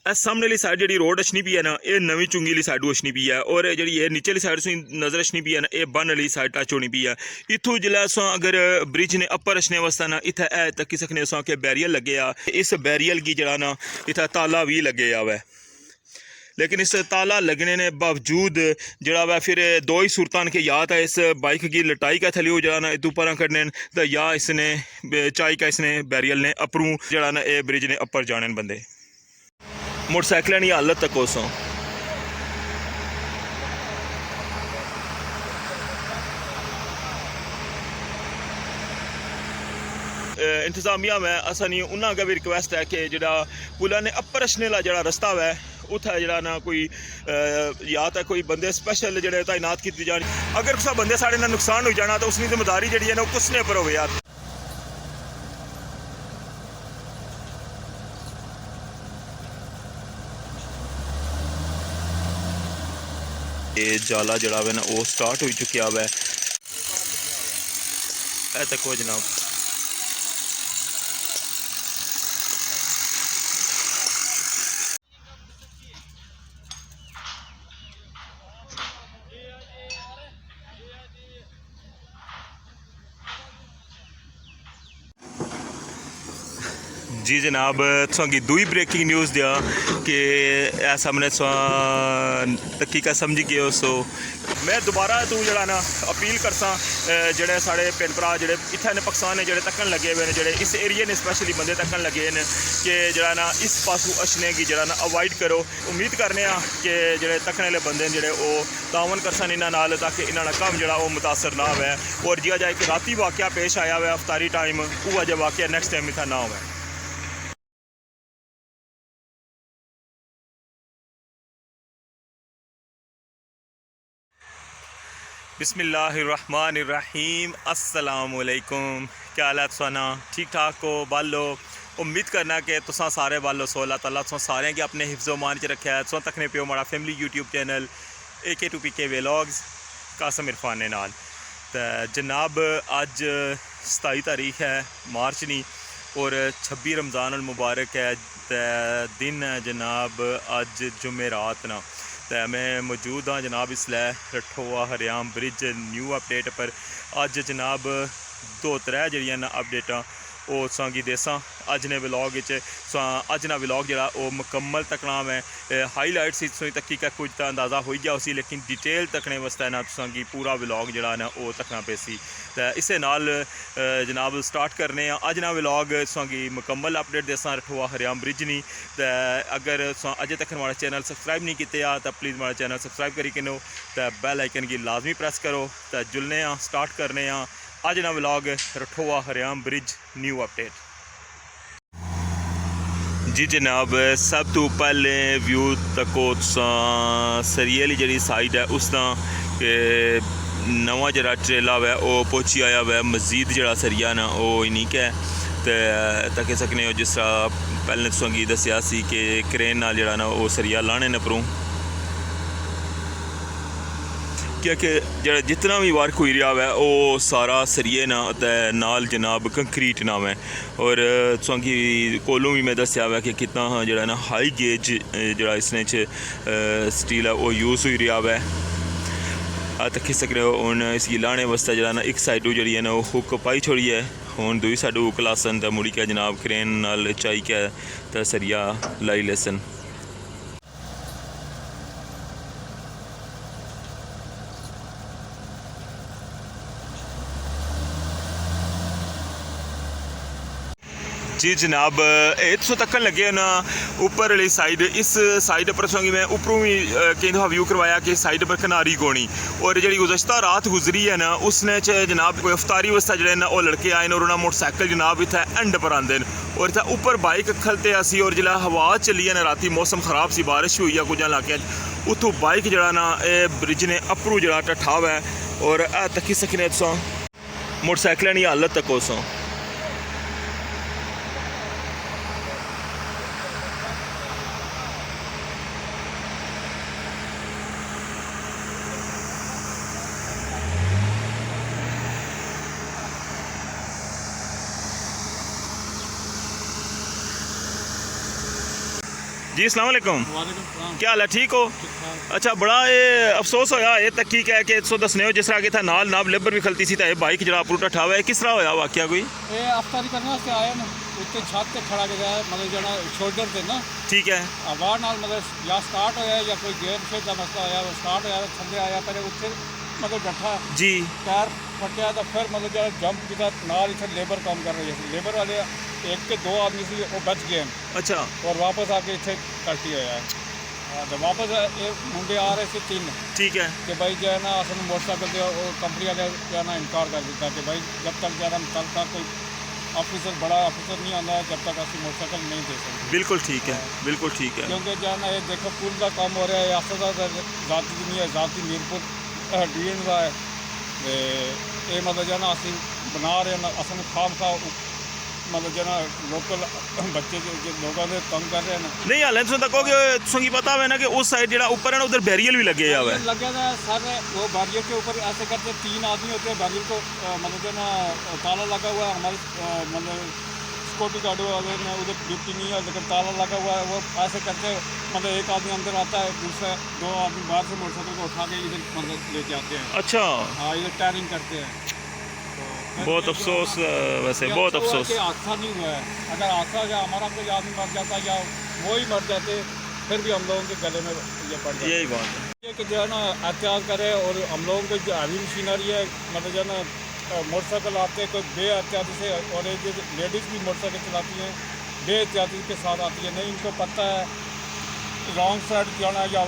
इस सामने वाली साइड जी रोड अच्छनी पी है ना, ये नवी चुंगी वाली साइड अच्छनी पी है, और जी ये नीचे वाली साइड नज़र अच्छनी पी है ना, ये बन वाली साइड टच होनी पी है। इतों जिला अगर ब्रिज ने अपर अच्छने वास्ते ना इतने तकी सकने कि बैरियल लगे आ, इस बैरियल की जरा ना इतना ताला भी लगे आ वै, लेकिन इस ताला लगने ने बावजूद जरा वह फिर दो ही सूरतान के या तो इस बाइक की लटाई का थली हो जरा ना इतू पर करने तो या इसने चाई का इसने बैरियल ने अपरू जरा ना ये ब्रिज ने अपर जाने बंदे मोटरसाइकिल की हालत तक कोसों इंतजामिया में असानी उन्होंने अगर भी रिक्वेस्ट है कि जरा पुला ने अपर रचने वाला जरा रस्ता वै उत्थे जरा ना कोई या तो कोई बंदे स्पेशल जड़े तैनात की जाए, अगर कुछ बंदे साढ़े ना नुकसान हो जाना तो उसकी जिम्मेदारी जी है ना कुसने पर हो यार। ये जाला जड़ा वे ना वो स्टार्ट हो चुका है तक हो जनाब। जी जनाब, तुसांगी दुई ब्रेकिंग न्यूज़ दिया कि ऐसा मैंने तकी का समझी गए सो मैं दोबारा तू जरा ना अपील करसा जेडे साढ़े भैन भरा जेडे इत्थे ने पाकिस्तान ने जेडे तकन लगे हुए हैं, जेडे इस एरिए ने स्पेशली बंदे तकन लगे हैं कि जरा ना इस पासू अछने की जरा ना अवॉइड करो। उम्मीद करने कि जेडे तकने वाले बंदे जेडे वो तावन करसन इन्हां नाल ताकि इन्हां दा कम जरा वो मुतासर ना होवे, और जिया जाए कि राती वाकया पेश आया हुआ अफ्तारी टाइम वो जो वाकया नेक्स्ट टाइम इतना ना होवे। बिस्मिल्लाहिर्रहमानिर्रहीम, अस्सलामुअलैकुम। क्या हालत सुना, ठीक ठाक हो बालो? उम्मीद करना कि तुसा सारे बालो सो अल्लाह ताला तुसा सारे के अपने हिफ्ज़ो मान च रखा है। तुसा तकने पियो हमारा family YouTube channel AK2PK vlogs Qasim Irfan नाल। तो जनाब अज 27 तारीख है मार्च नी और 26 रमज़ान अल मुबारक है। तो दिन है जनाब अज जुमेरात ना, तो मैं मौजूद हाँ जनाब इसलै रठोआ हरियाम ब्रिज न्यू अपडेट पर। अज जनाब 2-3 जड़ियां न अपडेटा वो तुसांगी देसां अज ने व्लॉग अज ना व्लॉग जरा वो मुकम्मल तकना मैं हाईलाइट्स तुसें तक्की का कुछ तो अंदाज़ा हो गया उसी, लेकिन डिटेल तकने वास्ते ना तुसांगी पूरा व्लॉग जरा ना वो तकना पेसी। तो इस नाल जनाब स्टार्ट करने अज ना व्लॉग तुसांगी मुकम्मल अपडेट देसां रठोआ हरियाम ब्रिज नी। तो अगर तुसां अजे तक हमारा चैनल सबसक्राइब नहीं किया तो प्लीज़ हमारा चैनल सबसक्राइब करी किनो, तो बैल आइकन की लाजमी प्रेस करो। तो जुलने स्टार्ट करने अज ना व्लॉग रठोआ हरियाम ब्रिज न्यू अपडेट। जी जनाब, सब तो पहले व्यू तको सरिये वाली जी साइड है उसका नवा जरा ट्रेला है वो पहुँची आया वै, मजीद जरा सरिया ना वो इन्हीं का तो तक सकने हो जिस तरह पहले तुसेंगी दसिया सी कि क्रेन नाल जरा ना वो सरिया लाने न परूं, क्योंकि जरा जितना भी वर्क हुई रहा है वो सारा सरिये ना नाल जनाब कंक्रीट ना है। और तुसेंगी कोलों भी मैं दसिया हुआ कि कितना जरा ना हाई गेज जरा इसने स्टील है वो यूज़ हुई रहा है। तक सकने हो हूँ इसकी लाने वास्ते जरा ना एक साइडू जी है ना वो हुक पाई छोड़ी है, हूँ दूई साइडू हुक लासन तो मुड़ी क्या जनाब क्रेन नाल चाई क्या तो सरिया लाई लेसन। जी जनाब, ये तो तकन लगे ना ऊपर वाली साइड, इस साइड पर संगी मैं ऊपरों भी कई दफ़ा व्यू करवाया कि साइड पर कनारी गोनी, और जी गुज़श्ता रात गुजरी है ना उसने जनाब कोई अफ्तारी वास्ते जड़े ना वो लड़के आए और उन्होंने मोटरसाइकिल जनाब इतने एंड पर आते हैं और इतना ऊपर बाइक खलते असी, और जिला हवा चली है ना राती मौसम खराब सी बारिश हुई है कुछ इलाके उतों बाइक जरा ना ब्रिज ने अपरू जरा टठा हुआ है और तकी सकने मोटरसाइकिल की हालत तक उस जी अस्सलाम वालेकुम, वालेकुम सलाम। क्या हाल है, ठीक हो? ठीक ठाक। अच्छा, बड़ा ये अफसोस होया ये तक्की कह के सो दसने हो जिस तरह कि था नाल नाब लेबर भी खलती सी ते बाइक जरा उपर उठा हुआ है, किस तरह होया वाकया कोई? ये अफ्तारी करने वास्ते आए ना, उत्ते छत ते खड़ा गया मतलब जना शोल्डर ते ना ठीक है आवाज नाल मतलब या स्टार्ट होया या कोई गेयर शेयर का मसला होया, वो स्टार्ट होया थल्ले आया पर उत्ते मतलब बैठा जी, टायर फटिया तो फिर मतलब जरा जंप किया नाल इत्थे लेबर काम कर रही है, लेबर वाले एक के दो आदमी सी वो बच गए अच्छा और वापस आके इत्थे कल्टी होया है। तो वापस ये मुंडे आ रहे थे 3 ठीक है कि भाई जो है ना असल मोटरसाइकिल के वो कंपनी वाले जो है ना इनकार कर दिया कि भाई जब तक जो है ना तब तक कोई ऑफिसर बड़ा ऑफिसर नहीं आता है जब तक असं मोटरसाइकिल नहीं दे सकते। बिल्कुल ठीक है, बिल्कुल ठीक है। क्योंकि जो है ना ये देखो पुल का काम हो रहा है अफसर जाती नहीं है, जाती मीरपुर डीएन का है तो ये मतलब जो है ना असं बना रहे हैं असल खाम खा मतलब जो है ना लोकल बच्चे जो लोगों ने तंग कर रहे हैं ना नहीं हाल तुम तक तुम की पता है ना कि उस साइड जो ऊपर है ना उधर बैरियल भी लगे हुआ है। लगे था सर, वो बैरियर के ऊपर ऐसे करते 3 आदमी होते हैं बैरियर को मतलब जो है ना ताला लगा हुआ है हमारे मतलब सिक्योरिटी गार्ड वाले ने उधर ड्यूटी नहीं है लेकिन ताला लगा हुआ है, वो ऐसे करते मतलब एक आदमी अंदर आता है दूसरा 2 आदमी बाहर से मोटरसाइकिल को उठा के इधर मतलब लेके आते हैं। अच्छा, हाँ इधर टायरिंग करते हैं। तो बहुत अफसोस वैसे बहुत अफसोस। हादसा नहीं हुआ है, अगर हादसा या हमारा कोई आदमी मर जाता या वो ही मर जाते फिर भी हम लोगों के गले में ये पड़ जाता। यही बात है ये कि जो है ना एहतियात करें और हम लोगों को जो हैवी मशीनरी है मतलब जो है ना मोटरसाइकिल आते हैं कोई बे एहतियाती से और एक लेडीज़ भी मोटरसाइकिल चलाती हैं बे एहतियाती के साथ आती है, नहीं इनको पता है रॉन्ग साइड जाना या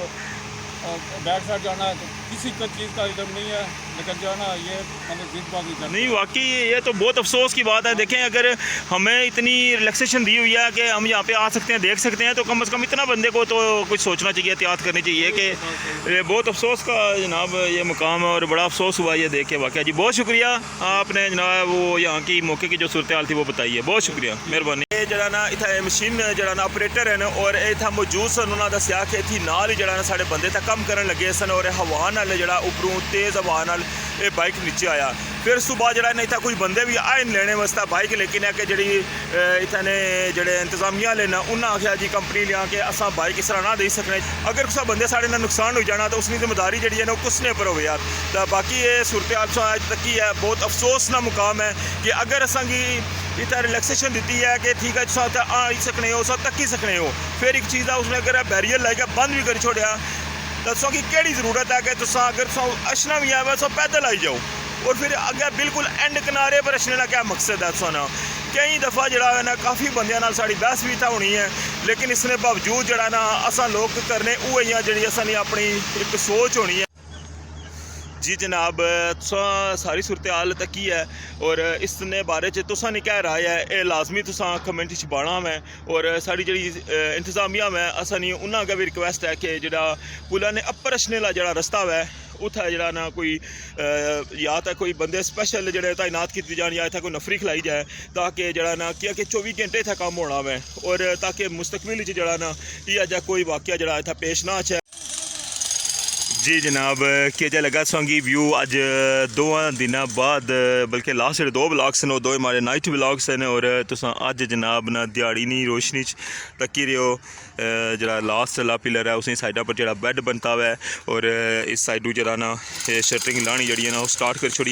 बैक साइड जाना है तो किसी का चीज़ का इधर नहीं है लेकिन जो है ना ये मतलब जिदबाजी करते नहीं वाकई ये तो बहुत अफसोस की बात है। देखें अगर हमें इतनी रिलैक्सेशन दी हुई है कि हम यहाँ पे आ सकते हैं देख सकते हैं तो कम से कम इतना बंदे को तो कुछ सोचना चाहिए, एहतियात करनी चाहिए कि ये बहुत अफसोस का जनाब ये मुकाम है और बड़ा अफसोस हुआ ये देख के वाकई। जी बहुत शुक्रिया आपने जनाब वो यहाँ की मौके की जो सूरत हाल थी वो बताई है, बहुत शुक्रिया मेहरबानी। ये जरा ना इतना मशीन जरा ना ऑपरेटर है और इतना मौजूद सन उन्होंने दसिया कि इतनी नाल ही जरा ना साढ़े बंदे तक कम करन लगे सन और हवा नाल जरा उपरों तेज़ हवा नाल ये बाइक नीचे आया। फिर सुबह जरा इतना कोई बंदे भी आए लेने वास्ते बाइक लेकिन है कि जी इतने जड़े इंतजामिया वाले ना उन्हें आख्या जी कंपनी लिया कि असा बाइक इस तरह ना दे सकने, अगर कुछ बंदे साढ़े ना नुकसान हो जाना तो उसकी जिम्मेदारी जी है ना कुसने पर हो यार। तो बाकी ये सूरत हाल अज तक ही है, बहुत अफसोस ना मुकाम है कि अगर असा इतना रिलैक्सेशन दी है कि ठीक है तुम आई सकने हो तुम तक्की सकने हो, फिर एक चीज़ है उसने अगर बैरियर लाइक बंद भी कर छोड़ा तो तुम की केड़ी जरूरत है कि तुम अगर अछना भी है तो पैदल आई जाओ और फिर अगे बिल्कुल एंड किनारे पर अछने का क्या मकसद है तुम। कई दफ़ा जरा है ना काफ़ी बंद साड़ी बहस भी तो होनी है लेकिन इसने बावजूद जरा ना असा लोग करने वो जी असानी अपनी एक सोच होनी है। जी जनाब सारी सूरत हाल तक ही है और इसने बारे च तुसा ने क्या राय है ये लाजमी तुसा कमेंट च पाना मैं और साड़ी जी इंतजामिया में असानी उन्होंने अगर भी रिक्वेस्ट है कि जरा पुला ने अपर अछने ला जरा रस्ता है उत्थे जरा ना कोई या तो कोई बंदे स्पैशल जड़े तैनात की जान या इतना कोई नफरी खिलाई जाए ताकि जरा ना क्या कि 24 घंटे इतना काम होना है और ताकि मुस्तकबिल जरा ना यह अजा कोई वाक़या जरा इतना पेश ना आए। जी जनाब केजा लगा संगी व्यू अज 2 दिन बाद बल्कि लास्ट जेह्ड़े 2 ब्लॉग्स न दो हमारे नाइट ब्लॉग्स हैं और तुस अज जनाब ना दिहाड़ी नहीं रोशनी तक्की रहो जरा लास्ट वाला पिलर है उसी साइडा पर जरा बैड बनता हुआ है और इस साइडू जरा ना शटरिंग लानी जी है ना वो स्टार्ट कर छोड़ी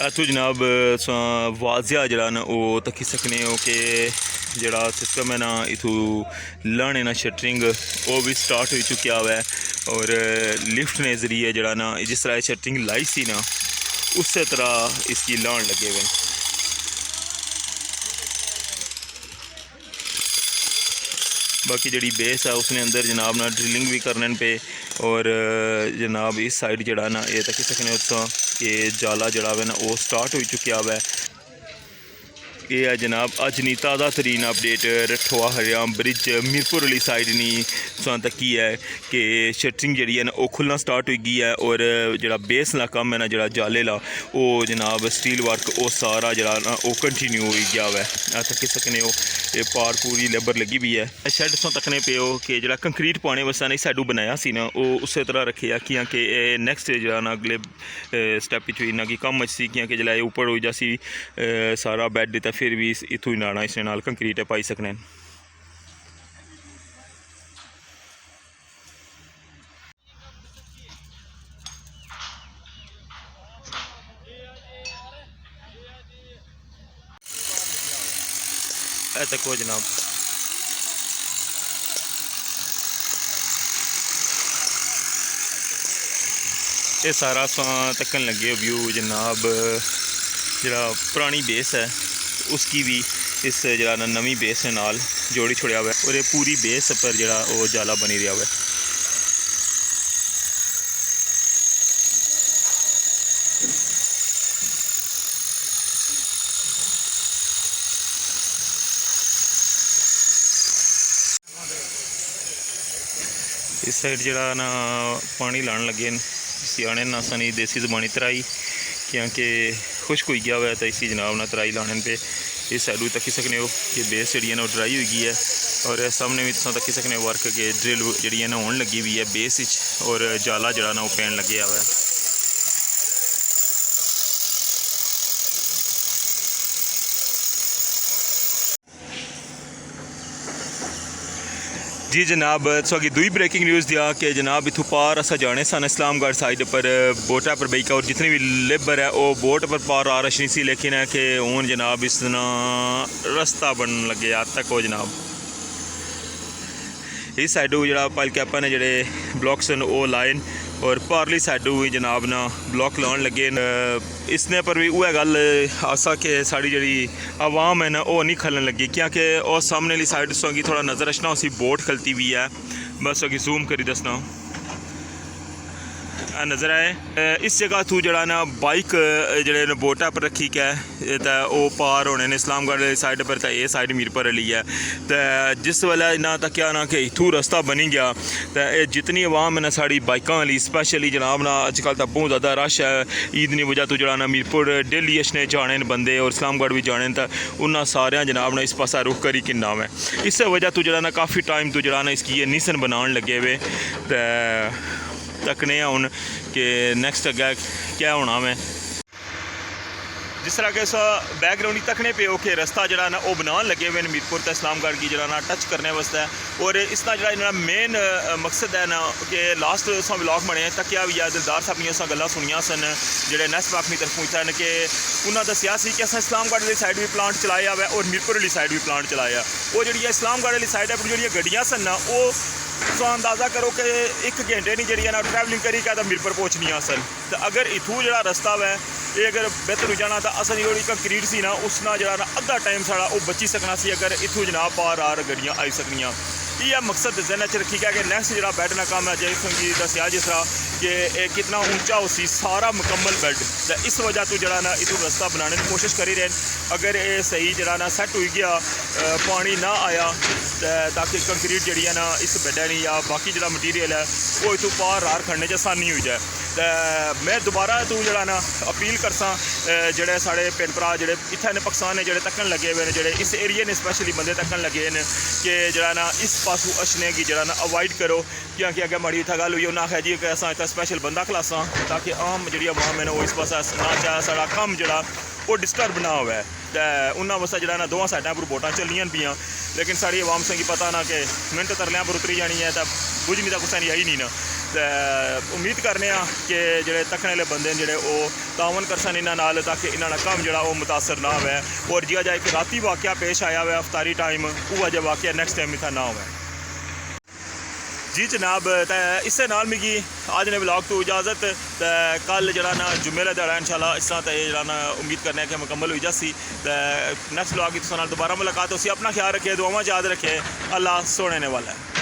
इतों जनाब वाजिया जरा ना वो तक्की सकने हो कि जड़ा सिस्टम है ना इथू लाने ना शटरिंग वो भी स्टार्ट हो चुका हुआ है और लिफ्ट ने जरिए जड़ा ना जिस तरह शटरिंग लाई सी ना उस तरह इसकी लान लगे हुए। बाकी जड़ी बेस है उसने अंदर जनाब ना ड्रिलिंग भी करने पे और जनाब इस साइड जड़ा ना ये तक सकने कि जाला जड़ा है ना वो स्टार्ट हो चुका हुआ है। ये है जनाब अज नी ताज़ा तरीन अपडेट रठवा हरियाम ब्रिज मीरपुर वाली साइड नहीं सुन तकी है कि शटरिंग जी है ना वो खुलना स्टार्ट हो गई है और जरा बेस ला कम है ना जरा जाले ला वो जनाब स्टील वर्क वो सारा जरा ना वो कंटिन्यू हो गया हुआ है तकी सकने हो। ये पार पूरी लेबर लगी भी है शैड सो तकने पे हो कि जरा कंक्रीट पाने वास्ते नहीं साइडू बनाया सी ना वो उस तरह रखे कि नैक्सट जरा ना अगले स्टैप इन्ना की कम अच्छी कि जल्द ऊपर हो जासी सारा बैड तो फिर भी इतों ही नाना इसने नाल कंक्रीट पाई सकने। तको जनाब। ये सारा तकन लगे व्यू जनाब, जरा पुरानी बेस है उसकी भी इस जरा नवी बेस के नाल जोड़ी छुड़िया हुआ है और ये पूरी बेस पर जरा वो जाला बनी रहा हुआ है। इस साइड जरा ना पानी लाने लगे सियाने ना सनी देसी जबानी तराई, क्योंकि खुश्क हो गया हुआ है तो इसी जनाब ना तराई लाने पे इस साइड तकी सकने हो कि बेस जी ना ड्राई हो गई है और सामने भी तुम तकी सकने वर्क के ड्रिल जी ना होने लगी हुई है बेस और जाला जरा ना वो पैन लगे हुआ है। जी जनाब, की दुई ब्रेकिंग न्यूज़ दिया कि जनाब इतों पार असा जाने सन इस्लामगढ़ साइड पर बोटा पर बईका और जितनी भी लेबर है वो बोट पर पार आ रही सी, लेकिन है कि हूँ जनाब इस रस्ता बन लगे आज तक हो जनाब। इस साइडू जरा पल कैपा ने जड़े ब्लॉक्स न वो लाइन और पारली साइडू भी जनाब ना ब्लॉक लाने लगे इसने पर भी वह गल आसा कि साड़ी जी आवाम है ना वो नहीं खलन लगी, क्योंकि और सामने वाली साइड की थोड़ा नज़र रखना उसी बोट खलती भी है। बस अगी जूम करी दसना नज़र आए इस जगह तू जरा ना बाइक जड़े बोटा पर रखी कै तो वो पार होने ने इस्लामगढ़ साइड पर तो ये साइड मीरपुर वाली है। तो जिस वेले ना तक क्या ना कि इतू रस्ता बनी गया तो ये जितनी आवाम है ना साड़ी बाइकों वाली स्पैशली जनाब ना अजकल तो बहुत ज़्यादा रश है ईद की वजह तो जरा ना मीरपुर डेली अशने जाने बंदे और इस्लामगढ़ भी जाने तो उन्होंने सारे जनाब ना इस पासा रुख करी कि नाम है। इस वजह तो जरा ना काफ़ी टाइम तो जरा ना इसकी नीसन बनाने लगे हुए तो तकने हूँ कि नैक्सट अग्गे क्या होना मैं जिस तरह के बैकग्राउंड तकने पे ओके रस्ता जरा ना वो बनाने लगे हुए मीरपुर तो इस्लामगढ़ की जरा ना टच करने वास्ते और इसका जरा मेन मकसद है ना कि लास्ट व्लॉग बने तकिया भी है दिलदार साहब ने गल्लां सुनिया सन जेडे नैस्ट पाक की तरफों इतना है कि उन्होंने दसिया कि अस इस्लामगढ़ वाली साइड भी प्लांट चलाया हुआ और मीरपुर वाली साइड भी प्लांट चलाया। वो जी इस्लामगढ़ वाली साइड पर जी गड्डियाँ सन ना वो तो अंदाज़ा करो कि 1 घंटे नहीं जी ना ट्रैवलिंग करी क्या मीरपुर पहुँचनिया सन। तो अगर इतू जो रास्ता है ये अगर बेहतर हो जाना तो असा जी कंक्रीट सी ना उस ना जरा अद्धा टाइम साड़ा वो बची सकना सी अगर इतू जनाब पार आर गड्डियाँ आई सकनियाँ। ये मकसद जहन च रखी गया कि नैक्सट जो बैठना काम है जय संगी दसिया जिस तरह कि कितना ऊंचा उसी सारा मुकम्मल बेड तो इस वजह तो जरा ना इतू रास्ता बनाने की कोशिश करी रहे। अगर ये सही जरा ना सैट हो गया पानी ना आया ताकि कंक्रीट जी है ना इस बेडा नहीं या बाकी जो मटीरियल है वो इतों पार रार खड़ने च आसानी हो जाए। तो मैं दोबारा तू जरा ना अपील करसा जेडे साढ़े भैन भरा जेडे इतने पाकिस्तान ने जेडे तकन लगे हुए हैं जेडे इस एरिए ने स्पैशली बंदे तकन लगे हैं कि जरा ना इस पासू अछने की जरा ना अवॉइड करो, क्योंकि अगर माड़ी इतना गल हुई उन्हें आखिया जी कि असा इतना स्पैशल बंदा खलासा ताकि आम जी आवाम है ना वो इस पास ना चाहे सारा कम जरा वो डिस्टर्ब ना हुआ है। तो उन्होंने वास्ते जरा ना दोवां साइडों पर वोटां चलियां पियां लेकिन साड़ी आवाम से पता ना कि मिनट तरलियां पर उतरी जानी है तो बुझनी तो कुछ नहीं आई नहीं ना। तो उम्मीद करने कि जोड़े तकने वाले बंदे जोड़े वो तावन करसन इन्होंने ताकि इन्होंने कम जो मुतासर ना हो और जिया जाए कि राती वाक़या पेश आया हुआ अफ्तारी टाइम वह जो वाक़या नैक्सट टाइम इतना ना हो। जी जनाब, तो इस नाल मिगी आज ने ब्लॉग तो इजाज़त तो कल जरा ना जुम्मे का दिहाड़ा इंशाल्लाह इस तरह तो जरा ना उम्मीद करने कि मुकम्मल हो जासी। तो नैक्सट ब्लॉग की दोबारा मुलाकात हो। अपना ख्याल रखे, दुआवां याद रखे, अल्लाह सोने ने वाला है।